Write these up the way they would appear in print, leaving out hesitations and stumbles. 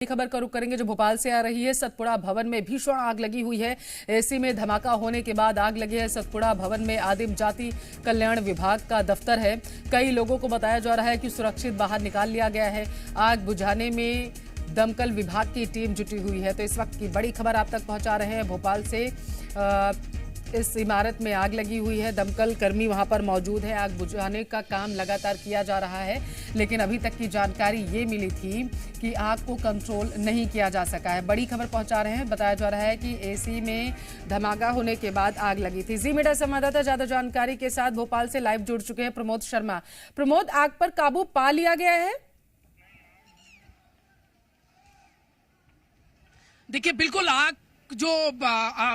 खबर का रुख करेंगे जो भोपाल से आ रही है। सतपुड़ा भवन में भीषण आग लगी हुई है। एसी में धमाका होने के बाद आग लगी है। सतपुड़ा भवन में आदिम जाति कल्याण विभाग का दफ्तर है। कई लोगों को बताया जा रहा है कि सुरक्षित बाहर निकाल लिया गया है। आग बुझाने में दमकल विभाग की टीम जुटी हुई है। तो इस वक्त की बड़ी खबर आप तक पहुंचा रहे हैं भोपाल से। इस इमारत में आग लगी हुई है। दमकल कर्मी वहां पर मौजूद है। आग बुझाने का काम लगातार किया जा रहा है, लेकिन अभी तक की जानकारी ये मिली थी कि आग को कंट्रोल नहीं किया जा सका है। बड़ी खबर पहुंचा रहे हैं। बताया जा रहा है कि एसी में धमाका होने के बाद आग लगी थी। जी मीडिया संवाददाता ज्यादा जानकारी के साथ भोपाल से लाइव जुड़ चुके हैं प्रमोद शर्मा। प्रमोद, आग पर काबू पा लिया गया है? देखिए, बिल्कुल आग जो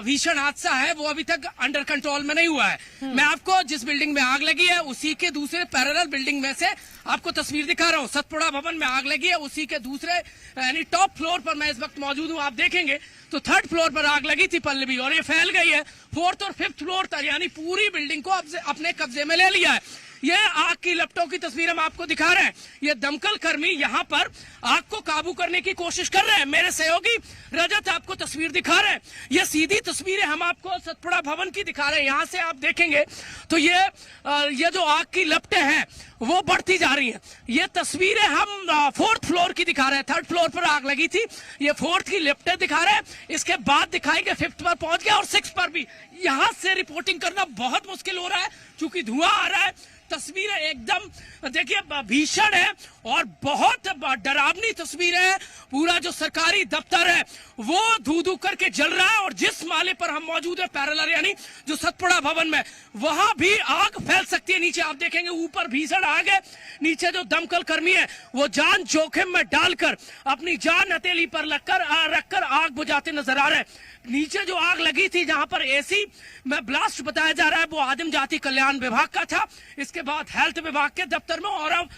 भीषण हादसा है वो अभी तक अंडर कंट्रोल में नहीं हुआ है। मैं आपको जिस बिल्डिंग में आग लगी है उसी के दूसरे पैरेलल बिल्डिंग में से आपको तस्वीर दिखा रहा हूँ। सतपुड़ा भवन में आग लगी है, उसी के दूसरे यानी टॉप फ्लोर पर मैं इस वक्त मौजूद हूँ। आप देखेंगे तो थर्ड फ्लोर पर आग लगी थी पल्लवी, और ये फैल गई है फोर्थ और फिफ्थ फ्लोर तक, यानी पूरी बिल्डिंग को अपने कब्जे में ले लिया है। ये आग की लपटों की तस्वीर हम आपको दिखा रहे हैं। ये दमकल कर्मी यहाँ पर आग को काबू करने की कोशिश कर रहे हैं। मेरे सहयोगी रजत आपको तस्वीर दिखा रहे हैं। ये सीधी तस्वीरें हम आपको सतपुड़ा भवन की दिखा रहे हैं। यहाँ से आप देखेंगे तो ये जो आग की लपटें हैं वो बढ़ती जा रही हैं। ये तस्वीरें हम फोर्थ फ्लोर की दिखा रहे हैं। थर्ड फ्लोर पर आग लगी थी, ये फोर्थ की लिफ्टें दिखा रहे हैं। इसके बाद दिखाएंगे फिफ्थ पर पहुंच गया और सिक्स पर भी। यहाँ से रिपोर्टिंग करना बहुत मुश्किल हो रहा है क्योंकि धुआं आ रहा है। तस्वीरें एकदम देखिए भीषण है और बहुत डरावनी तस्वीरें हैं। पूरा जो सरकारी दफ्तर है वो धू धू करके जल रहा है, और जिस माले पर हम मौजूद है पैरेलल यानी जो सतपुड़ा भवन में, वहां भी आग फैल सकती है। नीचे आप देखेंगे ऊपर भीषण आग है, नीचे जो दमकल कर्मी है वो जान जोखिम में डालकर अपनी जान हथेली पर रखकर आग बुझाते नजर आ रहे हैं। नीचे जो आग लगी थी जहां पर एसी में ब्लास्ट बताया जा रहा है वो आदिम जाति कल्याण विभाग का था। इसके बाद हेल्थ विभाग के दफ्तर में, और अब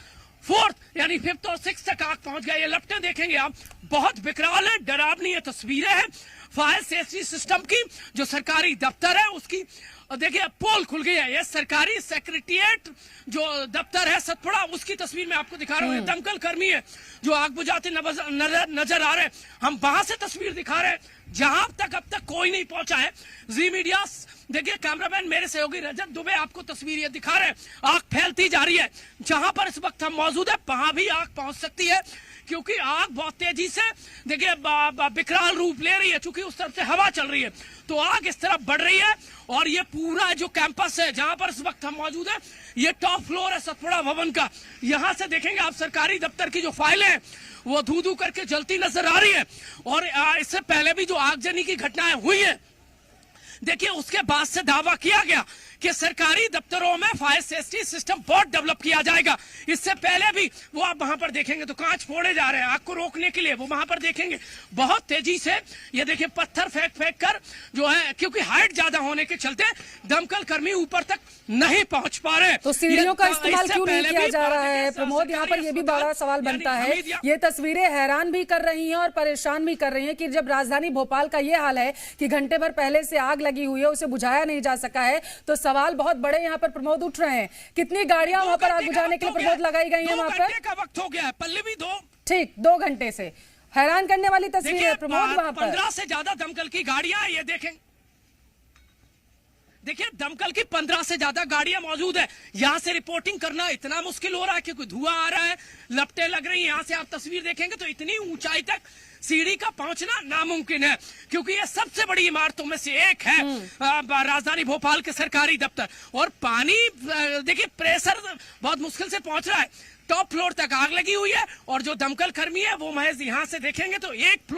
फोर्थ यानी फिफ्थ और सिक्स तक आग पहुंच गया। ये लपटें देखेंगे आप, बहुत विकराल है, डरावनी ये तस्वीरें हैं। फायर सेफ्टी सिस्टम की जो सरकारी दफ्तर है उसकी देखिए पोल खुल गई है। ये सरकारी सेक्रेटेरिएट जो दफ्तर है सतपुड़ा, उसकी तस्वीर मैं आपको दिखा रहा हूँ। दमकल कर्मी है जो आग बुझाते नजर आ रहे हैं। हम वहां से तस्वीर दिखा रहे हैं जहां अब तक कोई नहीं पहुंचा है। जी मीडिया देखिए, कैमरामैन मेरे सहयोगी रजत दुबे आपको तस्वीर ये दिखा रहे हैं। आग फैलती जा रही है। जहां पर इस वक्त हम मौजूद है वहां भी आग पहुंच सकती है क्योंकि आग बहुत तेजी से देखिए विकराल रूप ले रही है। क्योंकि उस तरफ से हवा चल रही है तो आग इस तरफ बढ़ रही है। और ये पूरा जो कैंपस है जहां पर इस वक्त हम मौजूद है, ये टॉप फ्लोर है सतपुड़ा भवन का। यहां से देखेंगे आप सरकारी दफ्तर की जो फाइलें हैं वो धू धू करके जलती नजर आ रही है। और इससे पहले भी जो आगजनी की घटनाएं हुई है, देखिए उसके बाद से दावा किया गया कि सरकारी दफ्तरों में फायर सेफ्टी सिस्टम बहुत डेवलप किया जाएगा। इससे पहले भी वो आप वहां पर देखेंगे तो कांच फोड़े जा रहे हैं आग को रोकने के लिए। वो वहां पर देखेंगे बहुत तेजी से ये देखिए पत्थर फेंक कर जो है, क्योंकि हाइट ज्यादा होने के चलते दमकल कर्मी ऊपर तक नहीं पहुंच पा रहे। तो सीढ़ियों का इस्तेमाल क्यों नहीं किया जा रहा है प्रमोद? यहाँ पर ये भी बड़ा सवाल बनता है। ये तस्वीरें हैरान भी कर रही हैं और परेशान भी कर रही हैं कि जब राजधानी भोपाल का ये हाल है कि घंटे भर पहले से आग लगी हुई है, उसे बुझाया नहीं जा सका है, तो सवाल बहुत बड़े यहाँ पर प्रमोद उठ रहे हैं। कितनी गाड़ियां वहां पर आग बुझाने के लिए प्रमोद लगाई गई हैं वहां पर? का वक्त हो गया है पल्लवी, ठीक 2 घंटे से। हैरान करने वाली तस्वीर है प्रमोद। वहां पर 15 से ज्यादा दमकल की गाड़ियां, ये देखें, देखिए दमकल की 15 से ज्यादा गाड़ियां मौजूद है। यहां से रिपोर्टिंग करना इतना मुश्किल हो रहा है क्योंकि धुआं आ रहा है, लपटें लग रही हैं। यहां से आप तस्वीर देखेंगे तो इतनी ऊंचाई तक सीढ़ी का पहुंचना नामुमकिन है क्योंकि ये सबसे बड़ी इमारतों में से एक है राजधानी भोपाल के सरकारी दफ्तर। और पानी देखिए प्रेशर बहुत मुश्किल से पहुंच रहा है। टॉप फ्लोर तक आग लगी हुई है और जो दमकल कर्मी है वो महज यहाँ से देखेंगे तो एक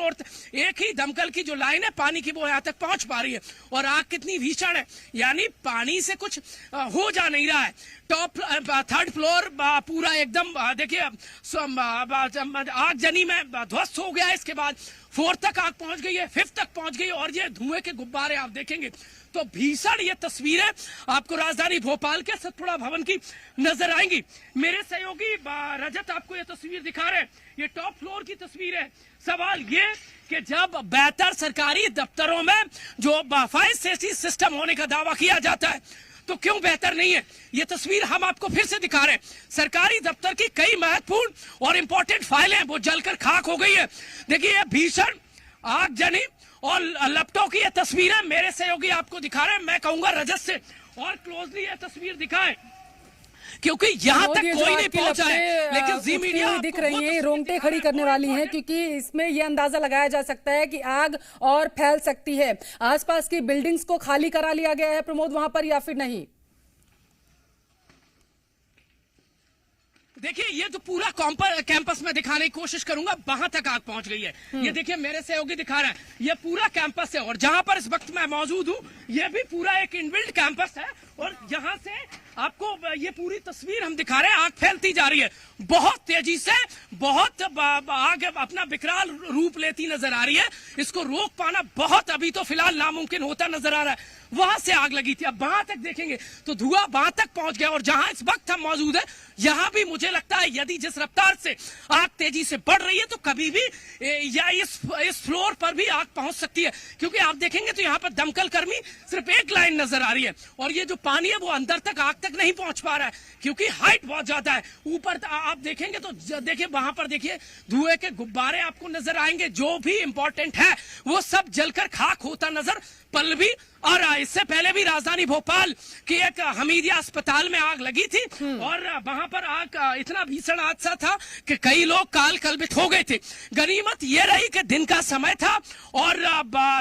ही दमकल की जो लाइन है पानी की वो यहाँ तक पहुंच पा रही है। और आग कितनी भीषण है, यानी पानी से कुछ हो जा नहीं रहा है। थर्ड फ्लोर पूरा एकदम देखिए आगजनी में ध्वस्त हो गया है। इसके बाद फोर्थ तक आग पहुंच गई है, फिफ्थ तक पहुंच गई, और ये धुएं के गुब्बारे आप देखेंगे तो भीषण ये तस्वीरें आपको राजधानी भोपाल के सतपुड़ा भवन की नजर आएंगी। मेरे सहयोगी रजत आपको ये तस्वीर दिखा रहे हैं, ये टॉप फ्लोर की तस्वीर है। सवाल ये कि जब बेहतर सरकारी दफ्तरों में जो फायर सेफ्टी सिस्टम होने का दावा किया जाता है तो क्यों बेहतर नहीं है? ये तस्वीर हम आपको फिर से दिखा रहे हैं। सरकारी दफ्तर की कई महत्वपूर्ण और इंपॉर्टेंट फाइलें वो जलकर खाक हो गई है। देखिए ये भीषण आगजनी और लपटों की ये तस्वीरें मेरे सहयोगी आपको दिखा रहे हैं। मैं कहूंगा रजत से और क्लोजली ये तस्वीर दिखाएं, क्योंकि यहाँ तक कोई नहीं पहुंचा है, लेकिन जी मीडिया दिख रही है, रोंगटे खड़ी करने वाली हैं, क्योंकि इसमें यह अंदाजा लगाया जा सकता है कि आग और फैल सकती है। आसपास की बिल्डिंग्स को खाली करा लिया गया है प्रमोद वहां पर, या फिर नहीं? देखिए ये तो पूरा कैंपस में दिखाने की कोशिश करूंगा, वहां तक आग पहुंच गई है। ये देखिए मेरे सहयोगी दिखा रहे हैं, ये पूरा कैंपस है और जहां पर इस वक्त मैं मौजूद हूं ये भी पूरा एक इनबिल्ट कैंपस है और यहां से आपको ये पूरी तस्वीर हम दिखा रहे हैं। आग फैलती जा रही है बहुत तेजी से, बहुत आग अपना विकराल रूप लेती नजर आ रही है। इसको रोक पाना बहुत अभी तो फिलहाल नामुमकिन होता नजर आ रहा है। वहां से आग लगी थी, अब वहां तक देखेंगे तो धुआं वहां तक पहुंच गया और जहां इस वक्त हम मौजूद है यहां भी मुझे लगता है यदि जिस रफ्तार से आग तेजी से बढ़ रही है तो कभी भी या इस फ्लोर पर भी आग पहुंच सकती है, क्योंकि आप देखेंगे तो यहाँ पर दमकल कर्मी सिर्फ एक लाइन नजर आ रही है और ये जो पानी है वो अंदर तक आग तक नहीं पहुंच पा रहा है क्योंकि हाइट बहुत ज्यादा है। ऊपर आप देखेंगे तो देखिए वहां पर देखिए धुएं के गुब्बारे आपको नजर आएंगे, जो भी इंपॉर्टेंट है वो सब जलकर खाक होता नजर पल्लवी आ रहा है। इससे पहले भी राजधानी भोपाल के एक हमीदिया अस्पताल में आग लगी थी और वहां पर आग इतना भीषण हादसा था कि कई लोग काल कल्पित हो गए थे। गनीमत ये रही कि दिन का समय था और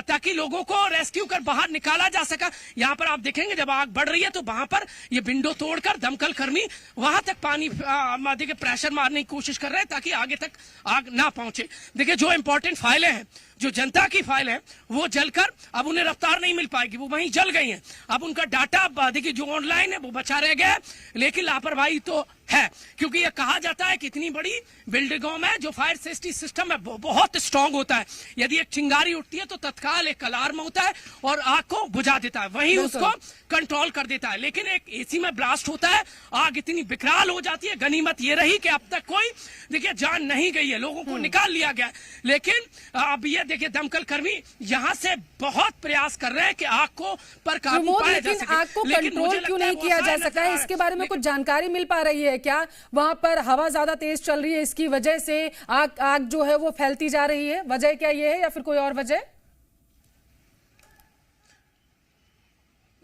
ताकि लोगों को रेस्क्यू कर बाहर निकाला जा सका। यहाँ पर आप देखेंगे जब आग बढ़ रही है तो वहां पर ये विंडो तोड़कर दमकल कर्मी वहां तक पानी देखिए प्रेशर मारने की कोशिश कर रहे हैं ताकि आगे तक आग ना पहुंचे। देखिए जो इंपॉर्टेंट फाइलें हैं, जो जनता की फाइल है वो जलकर अब उन्हें रफ्तार नहीं मिल पाएगी, वो वहीं जल गई हैं। अब उनका डाटा देखिए जो ऑनलाइन है वो बचा रह गया है, लेकिन लापरवाही तो है क्योंकि ये कहा जाता है कि इतनी बड़ी बिल्डिंगों में जो फायर सेफ्टी सिस्टम है वो बहुत स्ट्रांग होता है। यदि एक चिंगारी उठती है तो तत्काल एक अलार्म होता है और आग को बुझा देता है, वहीं उसको कंट्रोल कर देता है। लेकिन एक एसी में ब्लास्ट होता है, आग इतनी विकराल हो जाती है। गनीमत ये रही कि अब तक कोई देखिए जान नहीं गई है, लोगों को निकाल लिया गया। लेकिन अब ये देखिए दमकल कर्मी यहाँ से बहुत प्रयास कर रहे हैं कि आग को पर काबू पाया जा सके। आग को कंट्रोल क्यों नहीं किया जा सका है, इसके बारे में कुछ जानकारी मिल पा रही है क्या? वहां पर हवा ज्यादा तेज चल रही है, इसकी वजह से आग जो है वो फैलती जा रही है? वजह क्या ये है या फिर कोई और वजह?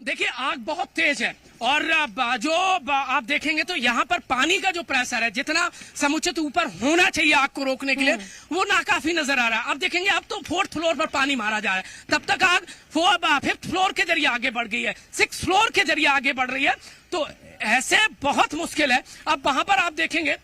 देखिए आग बहुत तेज है और जो आप देखेंगे तो यहाँ पर पानी का जो प्रेशर है जितना समुचित ऊपर होना चाहिए आग को रोकने के लिए वो नाकाफी नजर आ रहा है। अब देखेंगे अब तो 4th फ्लोर पर पानी मारा जा रहा है, तब तक आग 5th फ्लोर के जरिए आगे बढ़ गई है, 6th फ्लोर के जरिए आगे बढ़ रही है। तो ऐसे बहुत मुश्किल है। अब वहां पर आप देखेंगे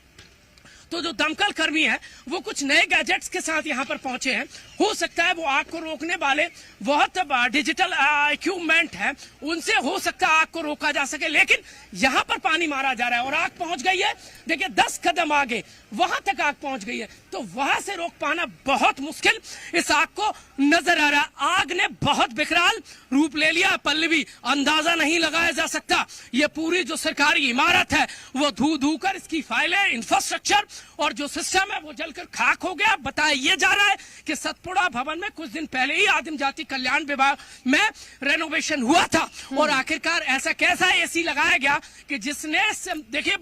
तो जो दमकल कर्मी है वो कुछ नए गैजेट्स के साथ यहाँ पर पहुंचे हैं। हो सकता है वो आग को रोकने वाले बहुत डिजिटल इक्विपमेंट है, उनसे हो सकता है आग को रोका जा सके, लेकिन यहाँ पर पानी मारा जा रहा है और आग पहुंच गई है। देखिए 10 कदम आगे वहां तक आग पहुंच गई है, तो वहां से रोक पाना बहुत मुश्किल इस आग को नजर आ रहा है। आग ने बहुत विकराल रूप ले लिया पल्लवी, अंदाजा नहीं लगाया जा सकता। ये पूरी जो सरकारी इमारत है वो धू धू कर इसकी फाइलें, इंफ्रास्ट्रक्चर और जो सिस्टम है वो जलकर खाक हो गया। बताया ये जा रहा है कि सतपुड़ा भवन में कुछ दिन पहले ही आदिम जाति कल्याण विभाग में रेनोवेशन हुआ था और आखिरकार ऐसा कैसा एसी लगाया गया कि जिसने देखिए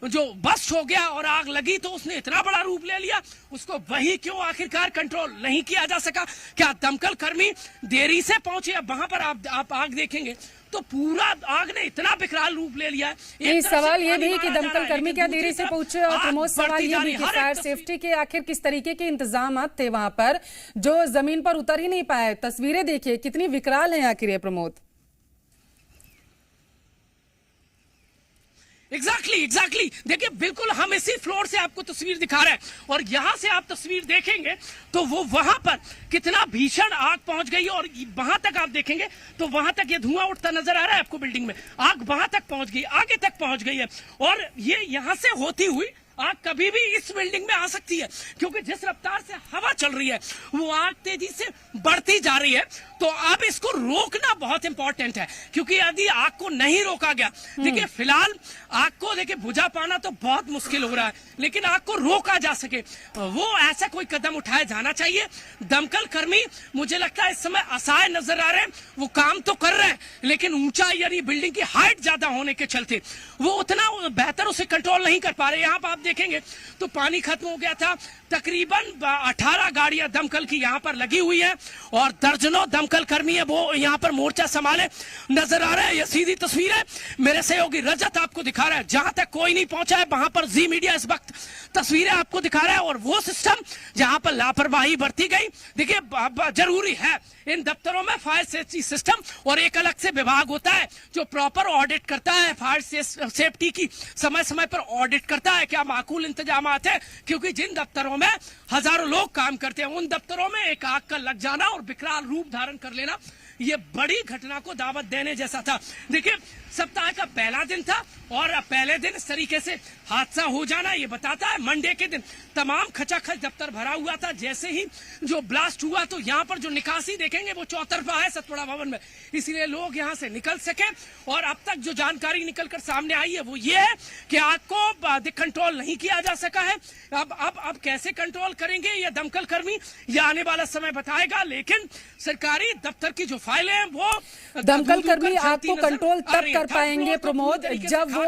जो बस्ट हो गया और आग लगी तो उसने इतना बड़ा रूप ले लिया, उसको वही क्यों आखिरकार कंट्रोल नहीं किया जा सका? क्या दमकल कर्मी देरी से पहुंचे? अब वहां पर आप आग देखेंगे तो पूरा आग ने इतना विकराल रूप ले लिया है। सवाल ये भी कि दमकल कर्मी क्या देरी से पहुंचे, और प्रमोद सवाल ये भी कि फायर सेफ्टी के आखिर किस तरीके के इंतजाम थे वहां पर जो जमीन पर उतर ही नहीं पाए? तस्वीरें देखिए कितनी विकराल है आखिर ये प्रमोद। एग्जैक्टली देखिए बिल्कुल हम इसी फ्लोर से आपको तस्वीर दिखा रहे हैं और यहां से आप तस्वीर देखेंगे तो वो वहां पर कितना भीषण आग पहुंच गई और वहां तक आप देखेंगे तो वहां तक ये धुआं उठता नजर आ रहा है आपको बिल्डिंग में। आग वहां तक पहुंच गई, आगे तक पहुंच गई है और ये यहां से होती हुई आग कभी भी इस बिल्डिंग में आ सकती है क्योंकि जिस रफ्तार से हवा चल रही है वो आग तेजी से बढ़ती जा रही है। तो अब इसको रोकना बहुत इंपॉर्टेंट है, क्योंकि यदि आग को नहीं रोका गया, देखिए फिलहाल आग को देखिए बुझा पाना तो बहुत मुश्किल हो रहा है, लेकिन आग को रोका जा सके वो ऐसा कोई कदम उठाया जाना चाहिए। दमकल कर्मी मुझे लगता है इस समय असहाय नजर आ रहे हैं, वो काम तो कर रहे हैं लेकिन ऊंचाई यानी बिल्डिंग की हाइट ज्यादा होने के चलते वो उतना बेहतर उसे कंट्रोल नहीं कर पा रहे। यहाँ पर आप देखेंगे तो पानी खत्म हो गया था, तकरीबन 18 गाड़ियां दमकल की यहाँ पर लगी हुई है और दर्जनों दमकल कर्मी है वो यहाँ पर मोर्चा संभाले नजर आ रहे हैं। ये सीधी तस्वीर है, मेरे सहयोगी रजत आपको दिखा रहा है, जहां तक कोई नहीं पहुंचा है वहां पर जी मीडिया इस वक्त तस्वीरें आपको दिखा रहा है। और वो सिस्टम जहां पर लापरवाही बरती गई, देखिए जरूरी है इन दफ्तरों में फायर सेफ्टी सिस्टम और एक अलग से विभाग होता है जो प्रॉपर ऑडिट करता है, फायर सेफ्टी की समय समय पर ऑडिट करता है क्या माकूल इंतजाम है, क्योंकि जिन दफ्तरों में हजारों लोग काम करते हैं उन दफ्तरों में एक आग का लग जाना और विकराल रूप धारण कर लेना ये बड़ी घटना को दावत देने जैसा था। देखिए सप्ताह का पहला दिन था और पहले दिन इस तरीके से हादसा हो जाना ये बताता है मंडे के दिन तमाम खचाखच दफ्तर भरा हुआ था। जैसे ही जो ब्लास्ट हुआ तो यहाँ पर जो निकासी देखेंगे वो चौतरफा है सतपुड़ा भवन में, इसलिए लोग यहाँ से निकल सके। और अब तक जो जानकारी निकलकर सामने आई है वो ये है कि आग को कंट्रोल नहीं किया जा सका है। अब कैसे कंट्रोल करेंगे ये दमकल कर्मी ये आने वाला समय बताएगा, लेकिन सरकारी दफ्तर की जो फाइलें हैं वो दमकल कर्मी आग को कंट्रोल तब कर पाएंगे प्रमोद जब वो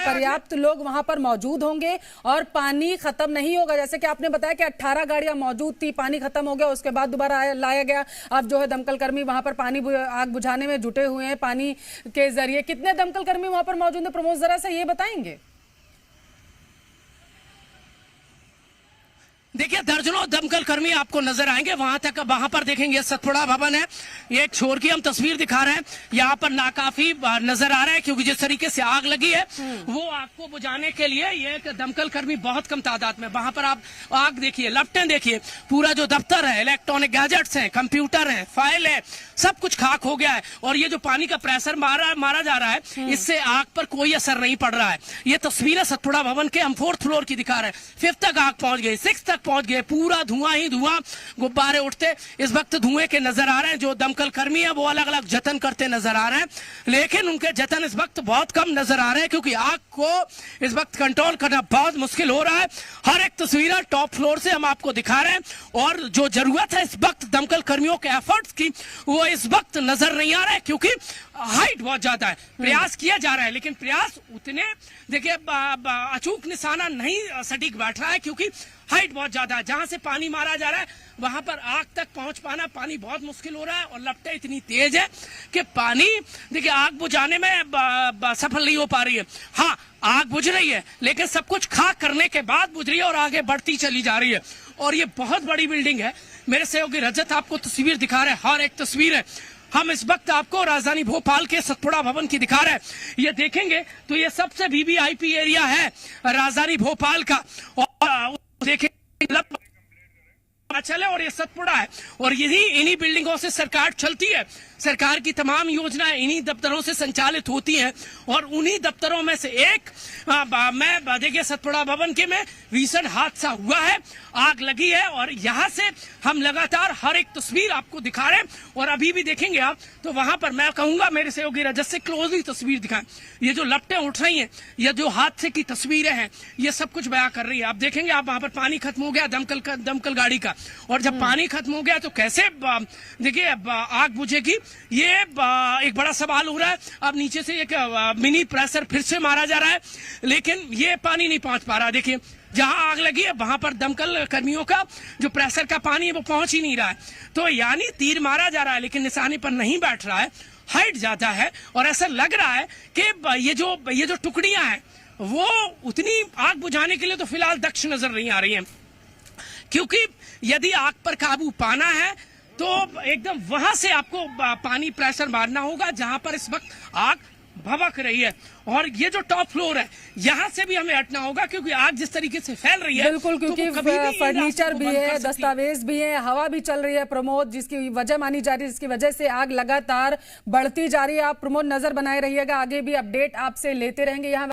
पर्याप्त लोग वहां पर मौजूद होंगे और पानी खत्म नहीं होगा। जैसे कि आपने बताया कि 18 गाड़ियां मौजूद थी, पानी खत्म हो गया, उसके बाद दोबारा लाया गया। अब जो है दमकल कर्मी वहां पर आग बुझाने में जुटे हुए हैं पानी के जरिए। कितने दमकल कर्मी वहां पर मौजूद है प्रमोद, जरा सा ये बताएंगे। देखिए दर्जनों दमकल कर्मी आपको नजर आएंगे वहां तक। वहां पर देखेंगे सतपुड़ा भवन है, ये एक छोर की हम तस्वीर दिखा रहे हैं, यहाँ पर नाकाफी नजर आ रहा है क्योंकि जिस तरीके से आग लगी है वो आग को बुझाने के लिए ये दमकल कर्मी बहुत कम तादाद में वहां पर आप आग देखिए, लपटें देखिए, पूरा जो दफ्तर है, इलेक्ट्रॉनिक गैजेट्स हैं, कंप्यूटर है, फाइल है, सब कुछ खाक हो गया है। और ये जो पानी का प्रेशर मारा जा रहा है इससे आग पर कोई असर नहीं पड़ रहा है। ये तस्वीरें सतपुड़ा भवन के हम 4th फ्लोर की दिखा रहे हैं, 5th तक आग पहुंच गई, 6th तक पहुंच गए, पूरा धुआं ही धुआं, गुब्बारे उठते इस वक्त धुएं के नजर आ रहे हैं। जो दमकल कर्मी है वो अलग अलग जतन करते नजर आ रहे हैं, लेकिन उनके जतन इस वक्त बहुत कम नजर आ रहे हैं क्योंकि आग को इस वक्त कंट्रोल करना बहुत मुश्किल हो रहा है। हर एक तस्वीर टॉप फ्लोर से हम आपको दिखा रहे हैं और जो जरूरत है इस वक्त दमकल कर्मियों के एफर्ट्स की वो इस वक्त नजर नहीं आ रहा है क्योंकि हाइट बहुत ज्यादा है। प्रयास किया जा रहा है लेकिन प्रयास उतने देखिए अचूक निशाना नहीं सटीक बैठ रहा है क्योंकि हाइट बहुत ज्यादा है। जहां से पानी मारा जा रहा है वहां पर आग तक पहुंच पाना पानी बहुत मुश्किल हो रहा है और लपटें इतनी तेज है कि पानी देखिए आग बुझाने में सफल नहीं हो पा रही है। हाँ आग बुझ रही है लेकिन सब कुछ खाक करने के बाद बुझ रही है और आगे बढ़ती चली जा रही है। और ये बहुत बड़ी बिल्डिंग है, मेरे सहयोगी रजत आपको तस्वीर दिखा रहे हैं, हर एक तस्वीर है। हम इस वक्त आपको राजधानी भोपाल के सतपुड़ा भवन की दिखा रहे हैं। ये देखेंगे तो ये सबसे वीवीआईपी एरिया है राजधानी भोपाल का और देखें चले और ये सतपुड़ा है और यही इन्हीं बिल्डिंगों से सरकार चलती है। सरकार की तमाम योजनाएं इन्हीं दफ्तरों से संचालित होती हैं और उन्हीं दफ्तरों में से एक मैं देखिए सतपुड़ा भवन के में भीषण हादसा हुआ है, आग लगी है और यहाँ से हम लगातार हर एक तस्वीर आपको दिखा रहे हैं। और अभी भी देखेंगे आप तो वहां पर मैं कहूंगा मेरे सहयोगी रजत से क्लोजली तस्वीर दिखाएं। ये जो लपटें उठ रही हैं, ये जो हादसे की तस्वीरें हैं, ये सब कुछ बयां कर रही है। आप देखेंगे आप वहां पर पानी खत्म हो गया दमकल गाड़ी का, और जब पानी खत्म हो गया तो कैसे देखिए आग बुझेगी, ये एक बड़ा सवाल हो रहा है। अब नीचे से एक मिनी प्रेशर फिर से मारा जा रहा है लेकिन ये पानी नहीं पहुंच पा रहा। देखिए जहां आग लगी है वहां पर दमकल कर्मियों का जो प्रेशर का पानी है वो पहुंच ही नहीं रहा है। तो यानी तीर मारा जा रहा है लेकिन निशाने पर नहीं बैठ रहा है, हाइट ज्यादा है और ऐसा लग रहा है कि ये जो टुकड़ियां हैं वो उतनी आग बुझाने के लिए तो फिलहाल दक्ष नजर नहीं आ रही है। क्योंकि यदि आग पर काबू पाना है तो एकदम वहां से आपको पानी प्रेशर मारना होगा जहां पर इस वक्त आग भभक रही है। और ये जो टॉप फ्लोर है यहाँ से भी हमें हटना होगा क्योंकि आग जिस तरीके से फैल रही है बिल्कुल, क्योंकि तो फर्नीचर भी है, दस्तावेज भी है, हवा भी चल रही है प्रमोद, जिसकी वजह मानी जा रही है, जिसकी वजह से आग लगातार बढ़ती जा रही है। आप प्रमोद नजर बनाए रहिएगा, आगे भी अपडेट आपसे लेते रहेंगे। यहाँ